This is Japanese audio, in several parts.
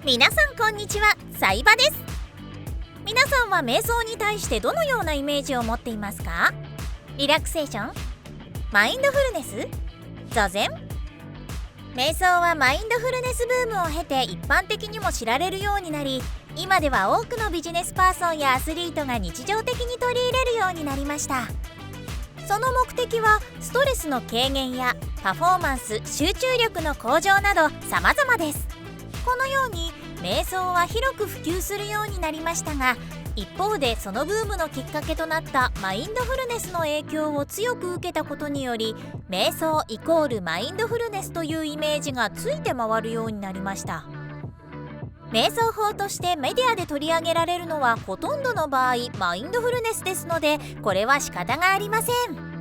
皆さんこんにちは、サイバです。皆さんは瞑想に対してどのようなイメージを持っていますか？リラクセーション、マインドフルネス、座禅。瞑想はマインドフルネスブームを経て一般的にも知られるようになり、今では多くのビジネスパーソンやアスリートが日常的に取り入れるようになりました。その目的はストレスの軽減やパフォーマンス、集中力の向上など様々です。このように瞑想は広く普及するようになりましたが、一方でそのブームのきっかけとなったマインドフルネスの影響を強く受けたことにより、瞑想イコールマインドフルネスというイメージがついて回るようになりました。瞑想法としてメディアで取り上げられるのはほとんどの場合マインドフルネスですので、これは仕方がありません。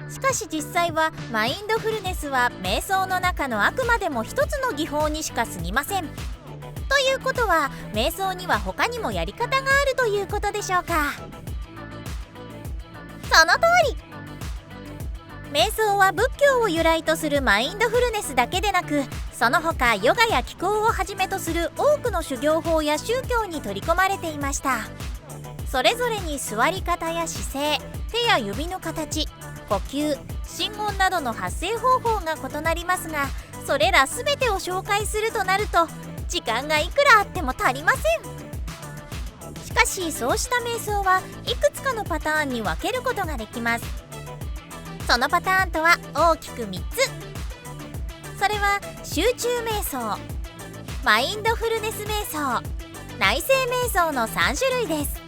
しかし実際はマインドフルネスは瞑想の中のあくまでも一つの技法にしか過ぎません。ということは瞑想には他にもやり方があるということでしょうか？その通り。瞑想は仏教を由来とするマインドフルネスだけでなく、その他ヨガや気功をはじめとする多くの修行法や宗教に取り込まれていました。それぞれに座り方や姿勢、手や指の形、呼吸、心音などの発声方法が異なりますが、それら全てを紹介するとなると時間がいくらあっても足りません。しかしそうした瞑想はいくつかのパターンに分けることができます。そのパターンとは大きく3つ。それは集中瞑想、マインドフルネス瞑想、内省瞑想の3種類です。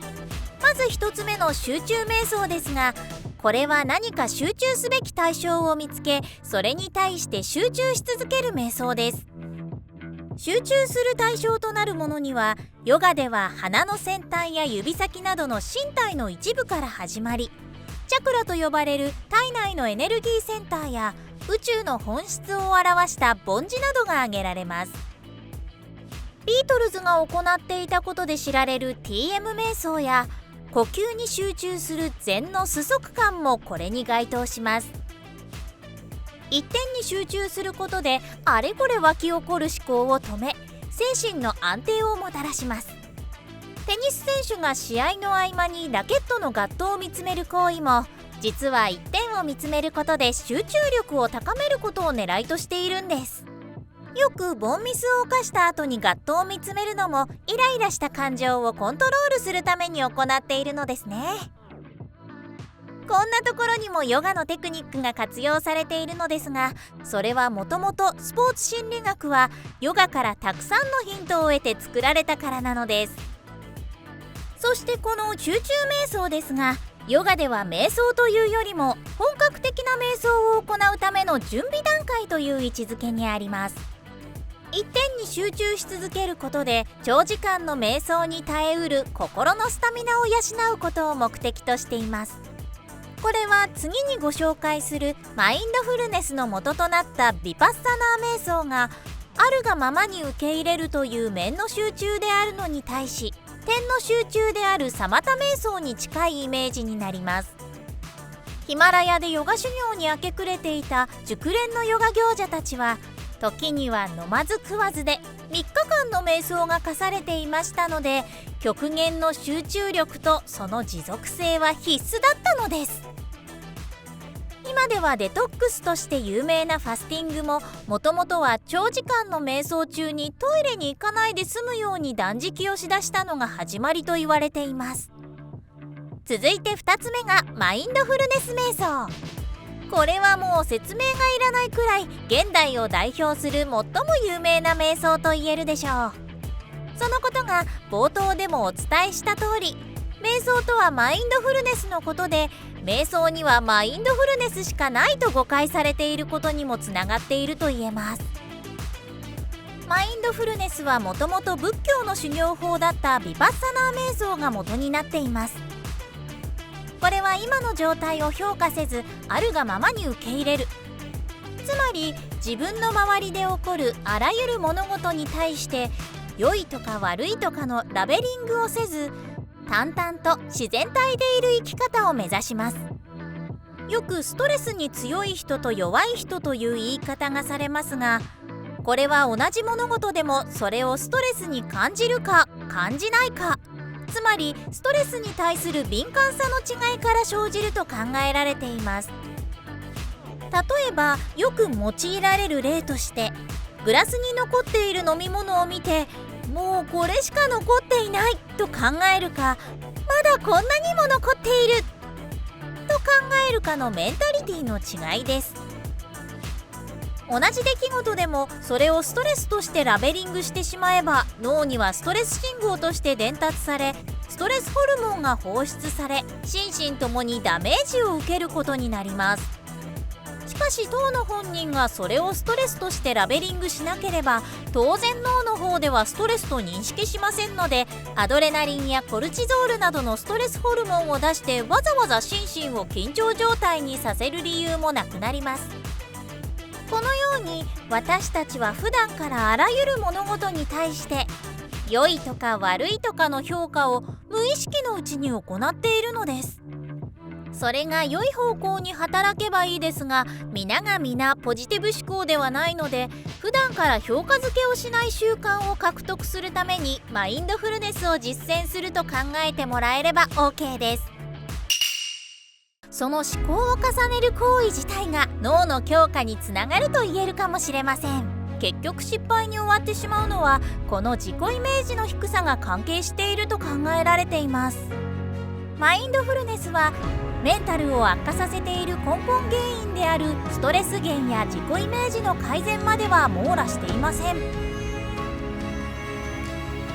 まず1つ目の集中瞑想ですが、これは何か集中すべき対象を見つけ、それに対して集中し続ける瞑想です。集中する対象となるものには、ヨガでは鼻の先端や指先などの身体の一部から始まり、チャクラと呼ばれる体内のエネルギーセンターや宇宙の本質を表した梵字などが挙げられます。ビートルズが行っていたことで知られる TM 瞑想や呼吸に集中する禅の数息観もこれに該当します。一点に集中することであれこれ湧き起こる思考を止め、精神の安定をもたらします。テニス選手が試合の合間にラケットのガットを見つめる行為も、実は一点を見つめることで集中力を高めることを狙いとしているんです。よく凡ミスを犯した後にガットを見つめるのも、イライラした感情をコントロールするために行っているのですね。こんなところにもヨガのテクニックが活用されているのですが、それはもともとスポーツ心理学はヨガからたくさんのヒントを得て作られたからなのです。そしてこの集中瞑想ですが、ヨガでは瞑想というよりも本格的な瞑想を行うための準備段階という位置づけにあります。一点に集中し続けることで長時間の瞑想に耐えうる心のスタミナを養うことを目的としています。これは次にご紹介するマインドフルネスの元となったヴィパッサナー瞑想が、あるがままに受け入れるという面の集中であるのに対し、点の集中であるサマタ瞑想に近いイメージになります。ヒマラヤでヨガ修行に明け暮れていた熟練のヨガ行者たちは、時には飲まず食わずで3日間の瞑想が課されていましたので、極限の集中力とその持続性は必須だったのです。今ではデトックスとして有名なファスティングも、もともとは長時間の瞑想中にトイレに行かないで済むように断食をしだしたのが始まりと言われています。続いて2つ目がマインドフルネス瞑想。これはもう説明がいらないくらい現代を代表する最も有名な瞑想と言えるでしょう。そのことが冒頭でもお伝えした通り、瞑想とはマインドフルネスのことで、瞑想にはマインドフルネスしかないと誤解されていることにもつながっていると言えます。マインドフルネスはもともと仏教の修行法だったヴィパッサナー瞑想が元になっています。これは今の状態を評価せず、あるがままに受け入れる。つまり自分の周りで起こるあらゆる物事に対して良いとか悪いとかのラベリングをせず、淡々と自然体でいる生き方を目指します。よくストレスに強い人と弱い人という言い方がされますが、これは同じ物事でもそれをストレスに感じるか感じないか、つまりストレスに対する敏感さの違いから生じると考えられています。例えばよく用いられる例として、グラスに残っている飲み物を見て、もうこれしか残っていないと考えるか、まだこんなにも残っていると考えるかのメンタリティの違いです。同じ出来事でもそれをストレスとしてラベリングしてしまえば、脳にはストレス信号として伝達され、ストレスホルモンが放出され、心身ともにダメージを受けることになります。しかし当の本人がそれをストレスとしてラベリングしなければ、当然脳の方ではストレスと認識しませんので、アドレナリンやコルチゾールなどのストレスホルモンを出してわざわざ心身を緊張状態にさせる理由もなくなります。このように私たちは普段からあらゆる物事に対して良いとか悪いとかの評価を無意識のうちに行っているのです。それが良い方向に働けばいいですが、皆が皆ポジティブ思考ではないので、普段から評価付けをしない習慣を獲得するためにマインドフルネスを実践すると考えてもらえれば OK です。その思考を重ねる行為自体が脳の強化につながると言えるかもしれません。結局失敗に終わってしまうのは、この自己イメージの低さが関係していると考えられています。マインドフルネスはメンタルを悪化させている根本原因であるストレス源や自己イメージの改善までは網羅していません。